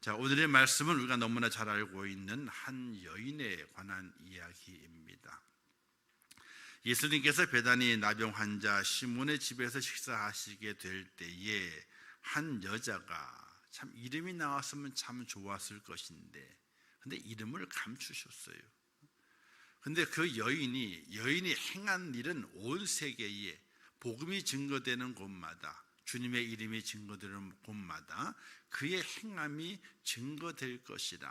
자, 오늘의 말씀은 우리가 너무나 잘 알고 있는 한 여인에 관한 이야기입니다. 예수님께서 베다니 나병 환자 시몬의 집에서 식사하시게 될 때에 한 여자가 참 이름이 나왔으면 참 좋았을 것인데, 근데 이름을 감추셨어요. 근데 그 여인이 행한 일은 온 세계에 복음이 증거되는 곳마다, 주님의 이름이 증거되는 곳마다 그의 행함이 증거될 것이라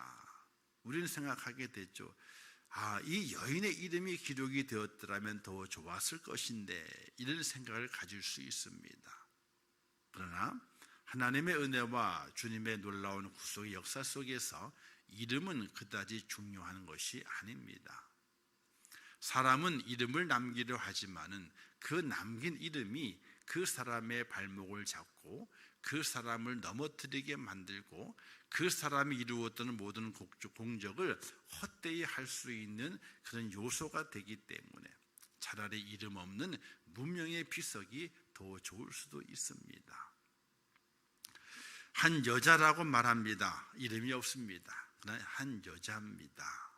우리는 생각하게 됐죠. 이 여인의 이름이 기록이 되었더라면 더 좋았을 것인데, 이런 생각을 가질 수 있습니다. 그러나 하나님의 은혜와 주님의 놀라운 구속의 역사 속에서 이름은 그다지 중요한 것이 아닙니다. 사람은 이름을 남기려 하지만은 그 남긴 이름이 그 사람의 발목을 잡고 그 사람을 넘어뜨리게 만들고 그 사람이 이루었던 모든 공적을 헛되이 할 수 있는 그런 요소가 되기 때문에 차라리 이름 없는 무명의 비석이 더 좋을 수도 있습니다. 한 여자라고 말합니다. 이름이 없습니다. 그러나 한 여자입니다.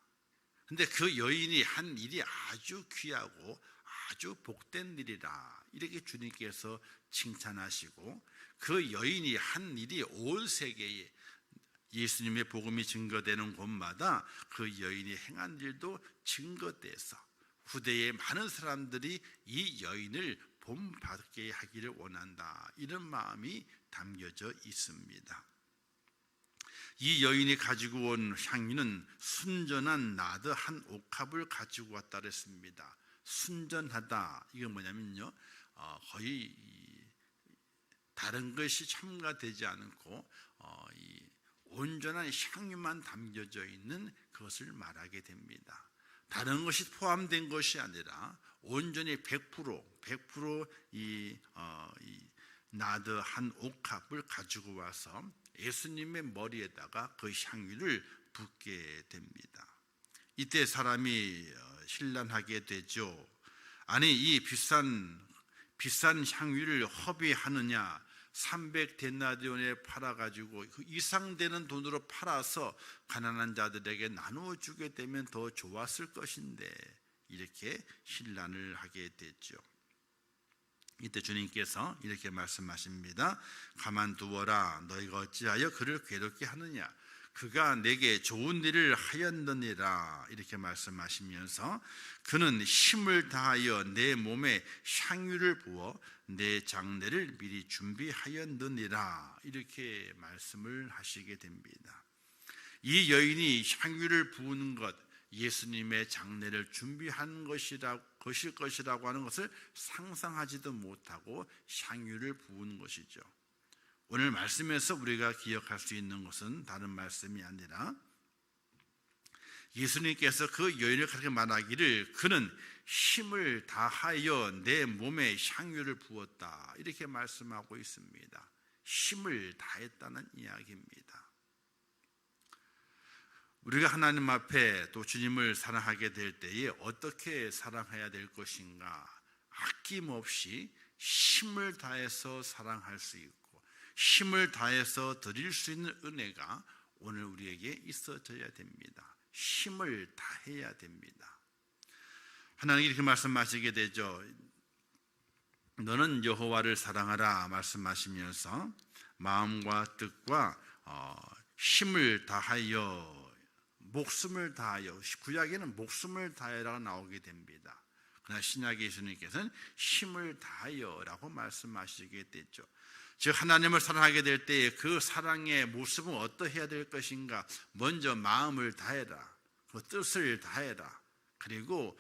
근데 그 여인이 한 일이 아주 귀하고 아주 복된 일이라 이렇게 주님께서 칭찬하시고, 그 여인이 한 일이 온 세계에 예수님의 복음이 증거되는 곳마다 그 여인이 행한 일도 증거돼서 후대에 많은 사람들이 이 여인을 본받게 하기를 원한다, 이런 마음이 담겨져 있습니다. 이 여인이 가지고 온 향유는 순전한 나드 한 옥합을 가지고 왔다 그랬습니다. 순전하다, 이건 뭐냐면요, 거의 다른 것이 첨가되지 않고 온전한 향유만 담겨져 있는 그것을 말하게 됩니다. 다른 것이 포함된 것이 아니라 온전히 100% 이 나드 한 옥합을 가지고 와서 예수님의 머리에다가 그 향유를 붓게 됩니다. 이때 사람이 신란하게 되죠. 아니, 이 비싼 향유를 허비하느냐, 300데나리온에 팔아가지고 그 이상 되는 돈으로 팔아서 가난한 자들에게 나누어 주게 되면 더 좋았을 것인데, 이렇게 신란을 하게 됐죠. 이때 주님께서 이렇게 말씀하십니다. 가만두어라. 너희가 어찌하여 그를 괴롭게 하느냐. 그가 내게 좋은 일을 하였느니라. 이렇게 말씀하시면서 그는 힘을 다하여 내 몸에 향유를 부어 내 장례를 미리 준비하였느니라. 이렇게 말씀을 하시게 됩니다. 이 여인이 향유를 부은 것, 예수님의 장례를 준비한 것일 것이라고 하는 것을 상상하지도 못하고 향유를 부은 것이죠. 오늘 말씀에서 우리가 기억할 수 있는 것은 다른 말씀이 아니라, 예수님께서 그 여인을 그렇게 말하기를 그는 힘을 다하여 내 몸에 향유를 부었다, 이렇게 말씀하고 있습니다. 힘을 다했다는 이야기입니다. 우리가 하나님 앞에 또 주님을 사랑하게 될 때에 어떻게 사랑해야 될 것인가, 아낌없이 힘을 다해서 사랑할 수 있고 힘을 다해서 드릴 수 있는 은혜가 오늘 우리에게 있어져야 됩니다. 힘을 다해야 됩니다. 하나님 이렇게 말씀하시게 되죠. 너는 여호와를 사랑하라 말씀하시면서 마음과 뜻과 힘을 다하여, 목숨을 다하여, 구약에는 목숨을 다하여라고 나오게 됩니다. 그러나 신약의 예수님께서는 힘을 다하여라고 말씀하시게 됐죠. 즉 하나님을 사랑하게 될 때에 그 사랑의 모습은 어떠해야 될 것인가? 먼저 마음을 다해라, 그 뜻을 다해라, 그리고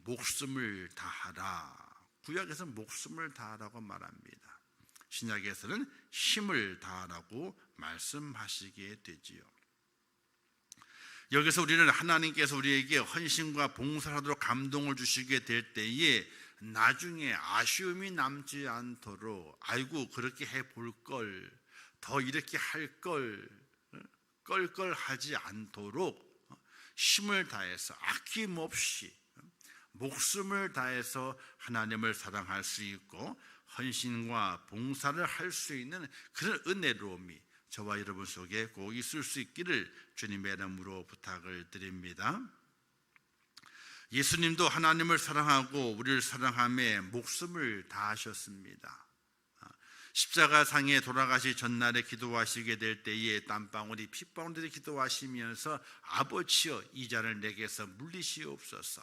목숨을 다하라. 구약에서는 목숨을 다하라고 말합니다. 신약에서는 힘을 다하라고 말씀하시게 되지요. 여기서 우리는 하나님께서 우리에게 헌신과 봉사를 하도록 감동을 주시게 될 때에 나중에 아쉬움이 남지 않도록, 아이고 그렇게 해볼 걸, 더 이렇게 할 걸, 껄껄하지 않도록 힘을 다해서 아낌없이 목숨을 다해서 하나님을 사랑할 수 있고 헌신과 봉사를 할 수 있는 그런 은혜로움이 저와 여러분 속에 꼭 있을 수 있기를 주님의 이름으로 부탁을 드립니다. 예수님도 하나님을 사랑하고 우리를 사랑하며 목숨을 다하셨습니다. 십자가상에 돌아가시 전날에 기도하시게 될 때에 땀방울이 핏방울들이 기도하시면서 아버지여 이 잔을 내게서 물리시옵소서.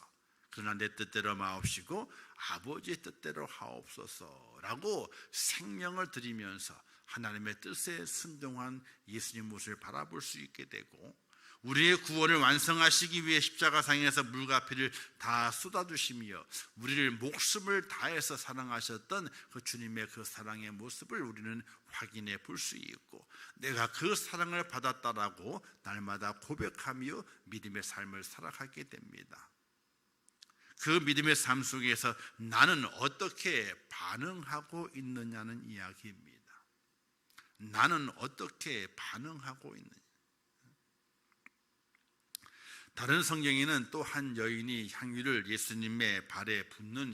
그러나 내 뜻대로 마옵시고 아버지의 뜻대로 하옵소서라고 생명을 드리면서 하나님의 뜻에 순종한 예수님 모습을 바라볼 수 있게 되고, 우리의 구원을 완성하시기 위해 십자가상에서 물과 피를 다 쏟아주시며 우리를 목숨을 다해서 사랑하셨던 그 주님의 그 사랑의 모습을 우리는 확인해 볼 수 있고, 내가 그 사랑을 받았다라고 날마다 고백하며 믿음의 삶을 살아가게 됩니다. 그 믿음의 삶 속에서 나는 어떻게 반응하고 있느냐는 이야기입니다. 나는 어떻게 반응하고 있느냐. 다른 성경에는 또 한 여인이 향유를 예수님의 발에 붓는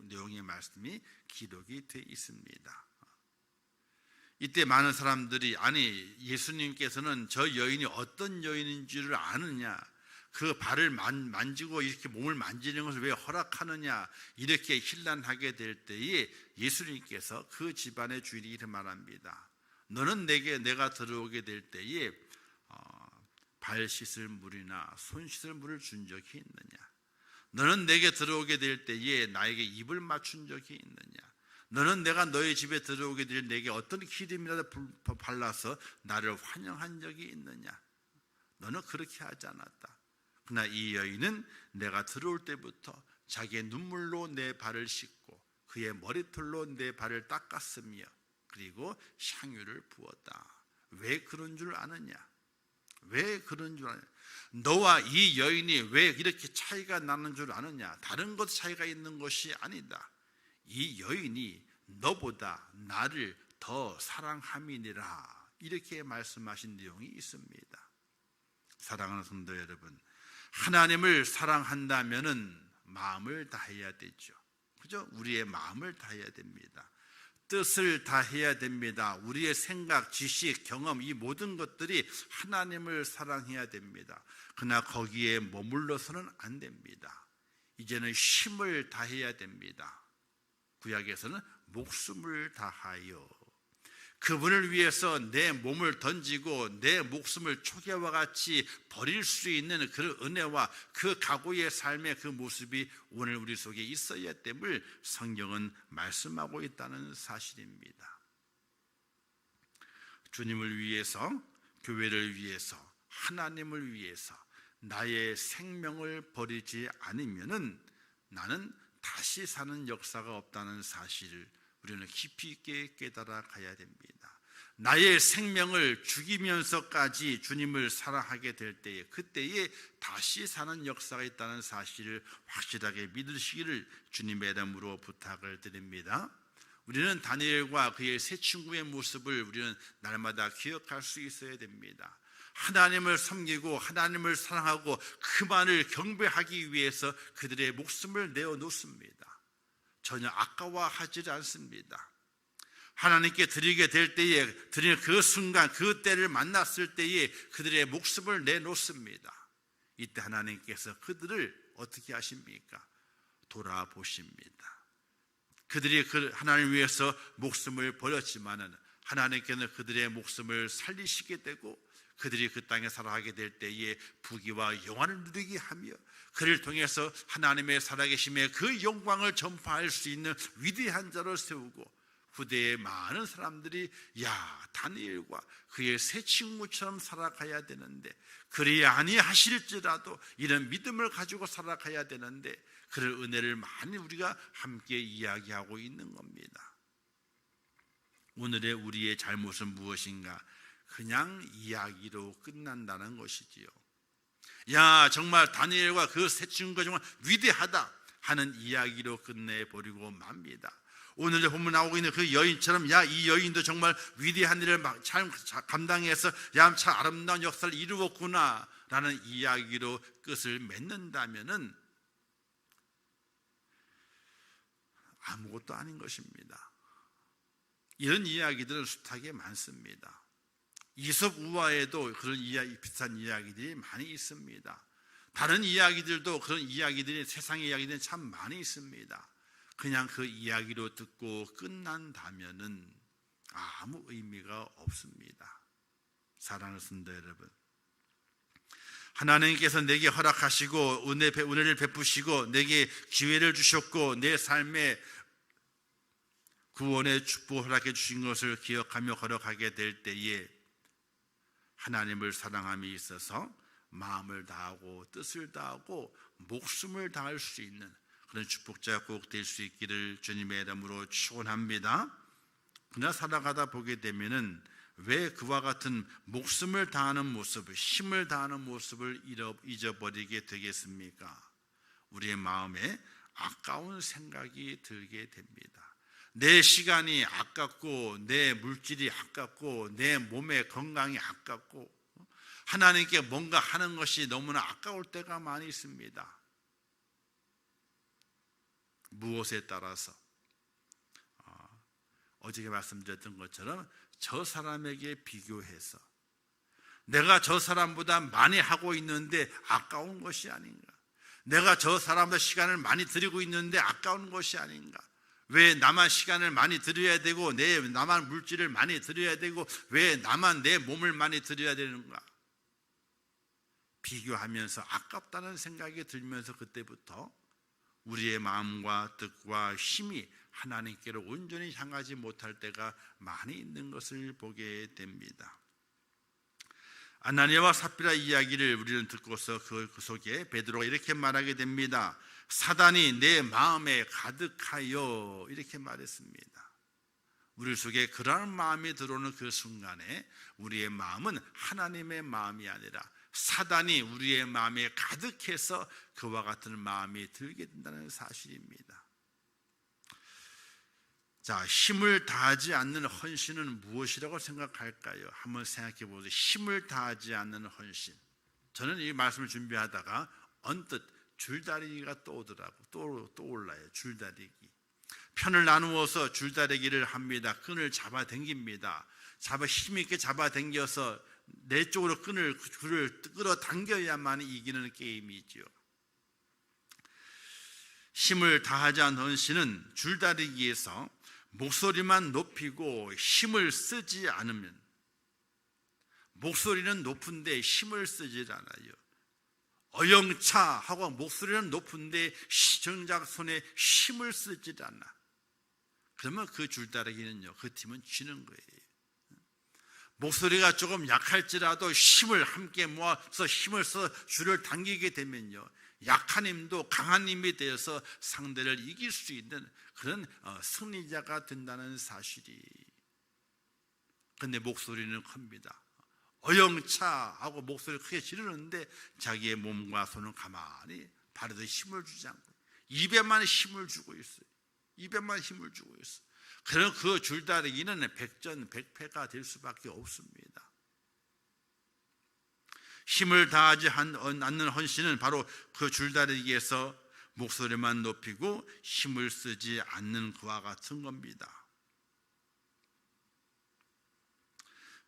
내용의 말씀이 기록이 되어 있습니다. 이때 많은 사람들이 아니 예수님께서는 저 여인이 어떤 여인인 줄을 아느냐, 그 발을 만지고 이렇게 몸을 만지는 것을 왜 허락하느냐, 이렇게 혼란하게 될 때에 예수님께서 그 집안의 주인이 이렇게 말합니다. 너는 내가 들어오게 될 때에 발 씻을 물이나 손 씻을 물을 준 적이 있느냐? 너는 내게 들어오게 될 때에 나에게 입을 맞춘 적이 있느냐? 너는 내가 너의 집에 들어오게 될 내게 어떤 기름이라도 발라서 나를 환영한 적이 있느냐? 너는 그렇게 하지 않았다. 그러나 이 여인은 내가 들어올 때부터 자기의 눈물로 내 발을 씻고 그의 머리털로 내 발을 닦았으며 그리고 향유를 부었다. 왜 그런 줄 아느냐? 왜 그런 줄 아느냐? 너와 이 여인이 왜 이렇게 차이가 나는 줄 아느냐? 다른 것 차이가 있는 것이 아니다. 이 여인이 너보다 나를 더 사랑함이니라. 이렇게 말씀하신 내용이 있습니다. 사랑하는 성도 여러분, 하나님을 사랑한다면은 마음을 다해야 되죠. 그죠? 우리의 마음을 다해야 됩니다. 뜻을 다해야 됩니다. 우리의 생각, 지식, 경험 이 모든 것들이 하나님을 사랑해야 됩니다. 그러나 거기에 머물러서는 안 됩니다. 이제는 힘을 다해야 됩니다. 구약에서는 목숨을 다하여 그분을 위해서 내 몸을 던지고 내 목숨을 초계와 같이 버릴 수 있는 그 은혜와 그 각오의 삶의 그 모습이 오늘 우리 속에 있어야 됨을 성경은 말씀하고 있다는 사실입니다. 주님을 위해서, 교회를 위해서, 하나님을 위해서 나의 생명을 버리지 않으면은 나는 다시 사는 역사가 없다는 사실을 우리는 깊이 있게 깨달아 가야 됩니다. 나의 생명을 죽이면서까지 주님을 사랑하게 될 때에 그때에 다시 사는 역사가 있다는 사실을 확실하게 믿으시기를 주님의 이름으로 부탁을 드립니다. 우리는 다니엘과 그의 세 친구의 모습을 우리는 날마다 기억할 수 있어야 됩니다. 하나님을 섬기고 하나님을 사랑하고 그만을 경배하기 위해서 그들의 목숨을 내어놓습니다. 전혀 아까워하지 않습니다. 하나님께 드리게 될 때에 드리는 그 순간 그 때를 만났을 때에 그들의 목숨을 내놓습니다. 이때 하나님께서 그들을 어떻게 하십니까? 돌아보십니다. 그들이 하나님 위해서 목숨을 버렸지만은 하나님께는 그들의 목숨을 살리시게 되고 그들이 그 땅에 살아가게 될 때에 부귀와 영화를 누리게 하며 그를 통해서 하나님의 살아계심의 그 영광을 전파할 수 있는 위대한 자를 세우고 후대에 많은 사람들이 야 다니엘과 그의 세 친구처럼 살아가야 되는데 그래야 아니하실지라도 이런 믿음을 가지고 살아가야 되는데 그럴 은혜를 많이 우리가 함께 이야기하고 있는 겁니다. 오늘의 우리의 잘못은 무엇인가? 그냥 이야기로 끝난다는 것이지요. 야 정말 다니엘과 그 세 친구가 정말 위대하다 하는 이야기로 끝내버리고 맙니다. 오늘 본문 나오고 있는 그 여인처럼 야 이 여인도 정말 위대한 일을 잘 감당해서 야 참 아름다운 역사를 이루었구나 라는 이야기로 끝을 맺는다면은 아무것도 아닌 것입니다. 이런 이야기들은 숱하게 많습니다. 이솝 우화에도 그런 비슷한 이야기들이 많이 있습니다. 다른 이야기들도 그런 이야기들이, 세상의 이야기들이 참 많이 있습니다. 그냥 그 이야기로 듣고 끝난다면은 아무 의미가 없습니다. 사랑하는 성도 여러분, 하나님께서 내게 허락하시고 은혜를 베푸시고 내게 기회를 주셨고 내 삶에 구원의 축복을 허락해 주신 것을 기억하며 걸어가게 될 때에 하나님을 사랑함에 있어서 마음을 다하고 뜻을 다하고 목숨을 다할 수 있는 그런 축복자가 꼭 될 수 있기를 주님의 이름으로 축원합니다. 그러나 살아가다 보게 되면은 왜 그와 같은 목숨을 다하는 모습을, 힘을 다하는 모습을 잊어버리게 되겠습니까? 우리의 마음에 아까운 생각이 들게 됩니다. 내 시간이 아깝고 내 물질이 아깝고 내 몸의 건강이 아깝고 하나님께 뭔가 하는 것이 너무나 아까울 때가 많이 있습니다. 무엇에 따라서 어저께 말씀드렸던 것처럼 저 사람에게 비교해서 내가 저 사람보다 많이 하고 있는데 아까운 것이 아닌가, 내가 저 사람보다 시간을 많이 들이고 있는데 아까운 것이 아닌가, 왜 나만 시간을 많이 들여야 되고 나만 물질을 많이 들여야 되고 왜 나만 내 몸을 많이 들여야 되는가, 비교하면서 아깝다는 생각이 들면서 그때부터 우리의 마음과 뜻과 힘이 하나님께로 온전히 향하지 못할 때가 많이 있는 것을 보게 됩니다. 아나니아와 삽비라 이야기를 우리는 듣고서 그 속에 베드로가 이렇게 말하게 됩니다. 사단이 내 마음에 가득하여, 이렇게 말했습니다. 우리 속에 그러한 마음이 들어오는 그 순간에 우리의 마음은 하나님의 마음이 아니라 사단이 우리의 마음에 가득해서 그와 같은 마음이 들게 된다는 사실입니다. 자, 힘을 다하지 않는 헌신은 무엇이라고 생각할까요? 한번 생각해 보세요. 힘을 다하지 않는 헌신. 저는 이 말씀을 준비하다가 언뜻 줄다리기가 떠올라요. 줄다리기. 편을 나누어서 줄다리기를 합니다. 끈을 잡아 당깁니다. 힘있게 잡아 당겨서 내 쪽으로 줄을 끌어당겨야만 이기는 게임이지요. 힘을 다하지 않는 헌신은 줄다리기에서 목소리만 높이고 힘을 쓰지 않으면, 목소리는 높은데 힘을 쓰지 않아요. 어영차 하고 목소리는 높은데 정작 손에 힘을 쓰지 않아. 그러면 그 줄다리기는요, 그 팀은 지는 거예요. 목소리가 조금 약할지라도 힘을 함께 모아서 힘을 써 줄을 당기게 되면요, 약한 힘도 강한 힘이 되어서 상대를 이길 수 있는 그런 승리자가 된다는 사실이. 근데 목소리는 큽니다. 어영차 하고 목소리를 크게 지르는데 자기의 몸과 손은 가만히 발에도 힘을 주지 않고 입에만 힘을 주고 있어요. 입에만 힘을 주고 있어요. 그런 그 줄다리기는 백전백패가 될 수밖에 없습니다. 힘을 다하지 않는 헌신은 바로 그 줄다리기에서 목소리만 높이고 힘을 쓰지 않는 그와 같은 겁니다.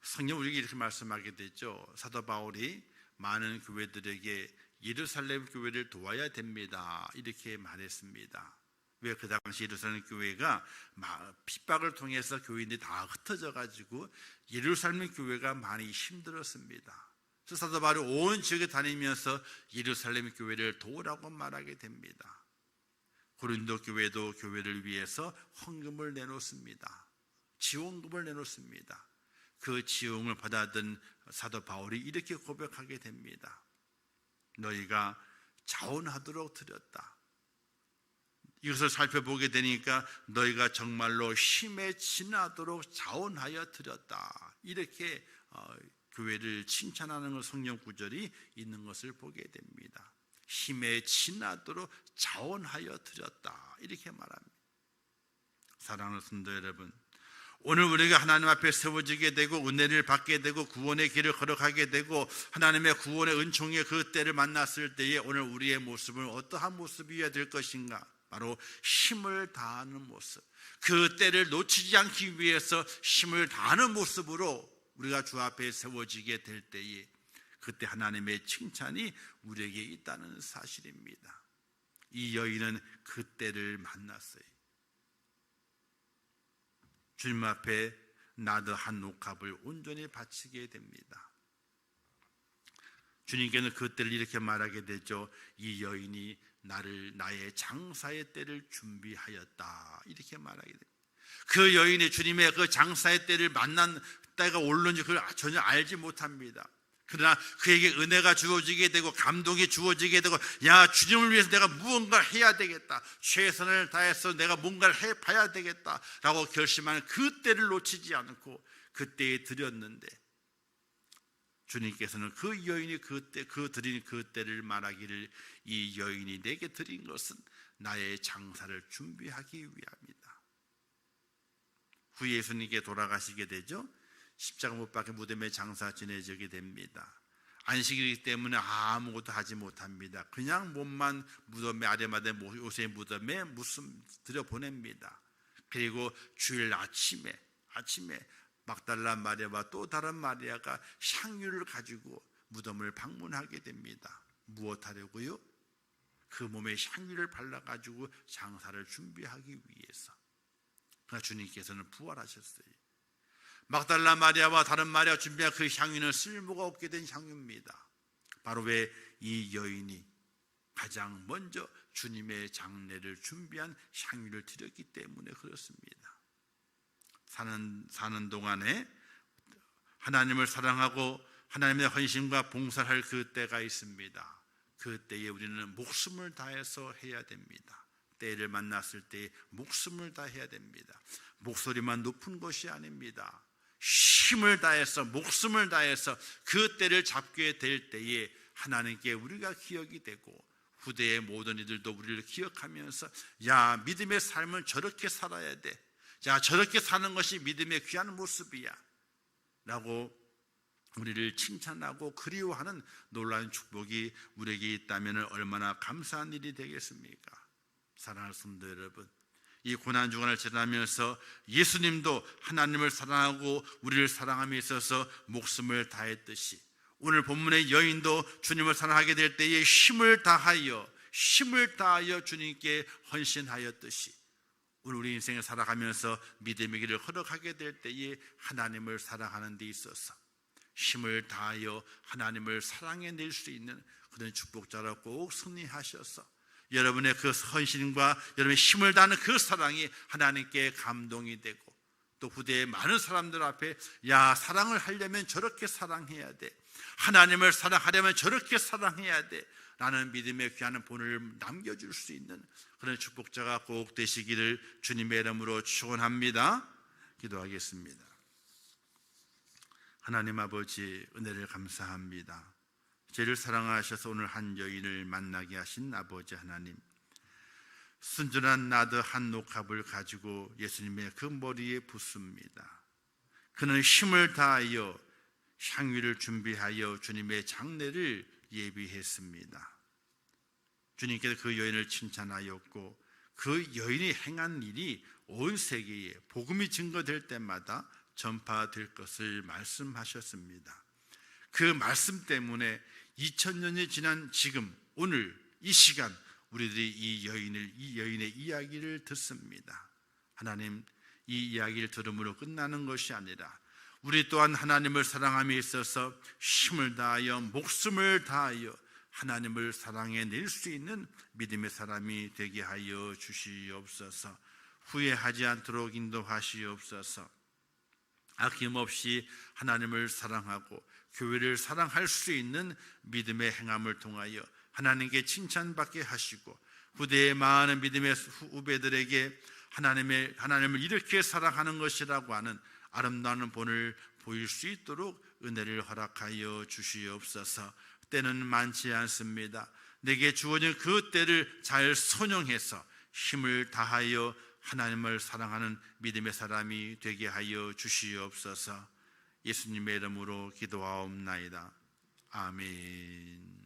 성경 우리에게 이렇게 말씀하게 되죠. 사도 바울이 많은 교회들에게 예루살렘 교회를 도와야 됩니다, 이렇게 말했습니다. 왜 그 당시 예루살렘 교회가 핍박을 통해서 교인들이 다 흩어져 가지고 예루살렘 교회가 많이 힘들었습니다. 그래서 사도 바울이 온 지역에 다니면서 예루살렘 교회를 도우라고 말하게 됩니다. 고린도 교회도 교회를 위해서 헌금을 내놓습니다. 지원금을 내놓습니다. 그 지원을 받아든 사도 바울이 이렇게 고백하게 됩니다. 너희가 자원하도록 드렸다. 이것을 살펴보게 되니까 너희가 정말로 힘에 지나도록 자원하여 드렸다, 이렇게 교회를 칭찬하는 성경 구절이 있는 것을 보게 됩니다. 힘에 지나도록 자원하여 드렸다, 이렇게 말합니다. 사랑하는 성도 여러분, 오늘 우리가 하나님 앞에 세워지게 되고 은혜를 받게 되고 구원의 길을 걸어가게 되고 하나님의 구원의 은총의 그 때를 만났을 때에 오늘 우리의 모습은 어떠한 모습이어야 될 것인가? 바로 힘을 다하는 모습, 그 때를 놓치지 않기 위해서 힘을 다하는 모습으로 우리가 주 앞에 세워지게 될 때에 그때 하나님의 칭찬이 우리에게 있다는 사실입니다. 이 여인은 그때를 만났어요. 주님 앞에 나드 한 옥합을 온전히 바치게 됩니다. 주님께는 그때를 이렇게 말하게 되죠. 이 여인이 나의 장사의 때를 준비하였다, 이렇게 말하게 됩니다. 그 여인이 주님의 그 장사의 때를 만난 때가 올는지 그걸 전혀 알지 못합니다. 그러나 그에게 은혜가 주어지게 되고 감동이 주어지게 되고, 야, 주님을 위해서 내가 무언가 해야 되겠다, 최선을 다해서 내가 뭔가를 해봐야 되겠다라고 결심하는 그 때를 놓치지 않고 그때에 드렸는데, 주님께서는 그 여인이 드린 그 때를 말하기를, 이 여인이 내게 드린 것은 나의 장사를 준비하기 위함이다. 후 예수님께 돌아가시게 되죠. 십자가 못 박혀 무덤에 장사 지내지게 됩니다. 안식이기 때문에 아무것도 하지 못합니다. 그냥 몸만 무덤에, 아레마대 요새 무덤에 들여보냅니다. 그리고 주일 아침에 막달라 마리아와 또 다른 마리아가 향유를 가지고 무덤을 방문하게 됩니다. 무엇하려고요? 그 몸에 향유를 발라가지고 장사를 준비하기 위해서. 그러나 주님께서는 부활하셨어요. 막달라 마리아와 다른 마리아가 준비한 그 향유는 쓸모가 없게 된 향유입니다. 바로 왜 이 여인이 가장 먼저 주님의 장례를 준비한 향유를 드렸기 때문에 그렇습니다. 사는 동안에 하나님을 사랑하고 하나님의 헌신과 봉사를 할 그 때가 있습니다. 그 때에 우리는 목숨을 다해서 해야 됩니다. 때를 만났을 때 목숨을 다해야 됩니다. 목소리만 높은 것이 아닙니다. 힘을 다해서, 목숨을 다해서 그 때를 잡게 될 때에 하나님께 우리가 기억이 되고, 후대의 모든 이들도 우리를 기억하면서, 야, 믿음의 삶은 저렇게 살아야 돼, 자, 저렇게 사는 것이 믿음의 귀한 모습이야 라고 우리를 칭찬하고 그리워하는 놀라운 축복이 우리에게 있다면 얼마나 감사한 일이 되겠습니까? 사랑하는 성도 여러분, 이 고난주간을 지나면서 예수님도 하나님을 사랑하고 우리를 사랑함에 있어서 목숨을 다했듯이, 오늘 본문의 여인도 주님을 사랑하게 될 때에 힘을 다하여 주님께 헌신하였듯이, 오늘 우리 인생을 살아가면서 믿음의 길을 걸어가게 될 때에 하나님을 사랑하는 데 있어서 힘을 다하여 하나님을 사랑해낼 수 있는 그런 축복자로 꼭 승리하셔서 여러분의 그 헌신과 여러분의 힘을 다하는 그 사랑이 하나님께 감동이 되고, 또 후대의 많은 사람들 앞에, 야, 사랑을 하려면 저렇게 사랑해야 돼, 하나님을 사랑하려면 저렇게 사랑해야 돼 라는 믿음의 귀한 본을 남겨줄 수 있는 그런 축복자가 꼭 되시기를 주님의 이름으로 축원합니다. 기도하겠습니다. 하나님 아버지, 은혜를 감사합니다. 죄를 사랑하셔서 오늘 한 여인을 만나게 하신 아버지 하나님, 순전한 나드 한 옥합을 가지고 예수님의 그 머리에 붓습니다. 그는 힘을 다하여 향유를 준비하여 주님의 장례를 예비했습니다. 주님께서 그 여인을 칭찬하였고, 그 여인이 행한 일이 온 세계에 복음이 증거될 때마다 전파될 것을 말씀하셨습니다. 그 말씀 때문에 2000년이 지난 지금 오늘 이 시간 우리들이 이 여인의 이야기를 듣습니다. 하나님, 이 이야기를 들음으로 끝나는 것이 아니라 우리 또한 하나님을 사랑함에 있어서 힘을 다하여 목숨을 다하여 하나님을 사랑해낼 수 있는 믿음의 사람이 되게 하여 주시옵소서. 후회하지 않도록 인도하시옵소서. 아낌없이 하나님을 사랑하고 교회를 사랑할 수 있는 믿음의 행함을 통하여 하나님께 칭찬받게 하시고, 후대의 많은 믿음의 후배들에게 하나님을 이렇게 사랑하는 것이라고 하는 아름다운 본을 보일 수 있도록 은혜를 허락하여 주시옵소서. 때는 많지 않습니다. 내게 주어진 그 때를 잘 선용해서 힘을 다하여 하나님을 사랑하는 믿음의 사람이 되게 하여 주시옵소서. 예수님의 이름으로 기도하옵나이다. 아멘.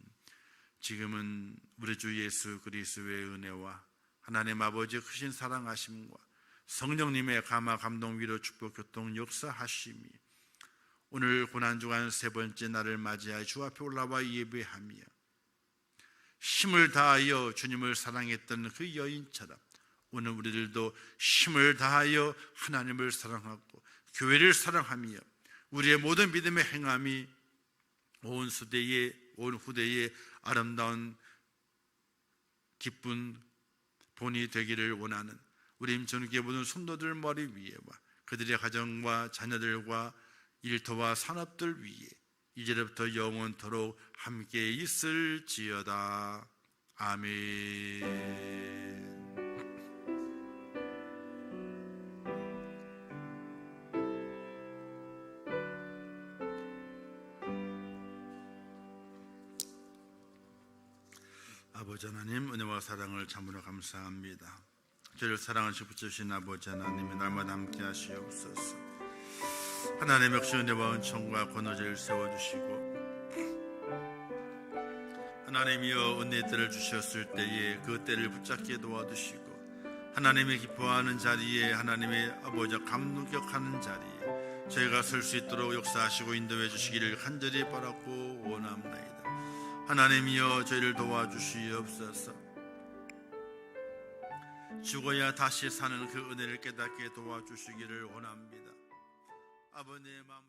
지금은 우리 주 예수 그리스도의 은혜와 하나님 아버지의 크신 사랑하심과 성령님의 감화 감동 위로 축복 교통 역사하심이 오늘 고난주간 세 번째 날을 맞이하여 주 앞에 올라와 예배하며 힘을 다하여 주님을 사랑했던 그 여인처럼 오늘 우리들도 힘을 다하여 하나님을 사랑하고 교회를 사랑하며 우리의 모든 믿음의 행함이 온 후대의 아름다운 기쁜 본이 되기를 원하는 우리 임천국의 모든 성도들 머리 위에와 그들의 가정과 자녀들과 일터와 산업들 위에 이제부터 영원토록 함께 있을지어다. 아멘. 아버지 하나님, 은혜와 사랑을 참으로 감사합니다. 저를 사랑하시고 붙여주신 아버지 하나님이 날마다 함께 하시옵소서. 하나님의 역시 은혜와 은총과 권호제를 세워주시고 하나님이여 은혜들을 주셨을 때에 그 때를 붙잡게 도와주시고 하나님이 기뻐하는 자리에 하나님의 아버지 감격하는 자리에 저희가 설 수 있도록 역사하시고 인도해 주시기를 간절히 바라고 원합니다. 하나님이여 저희를 도와주시옵소서. 죽어야 다시 사는 그 은혜를 깨닫게 도와주시기를 원합니다. 아버지의 마음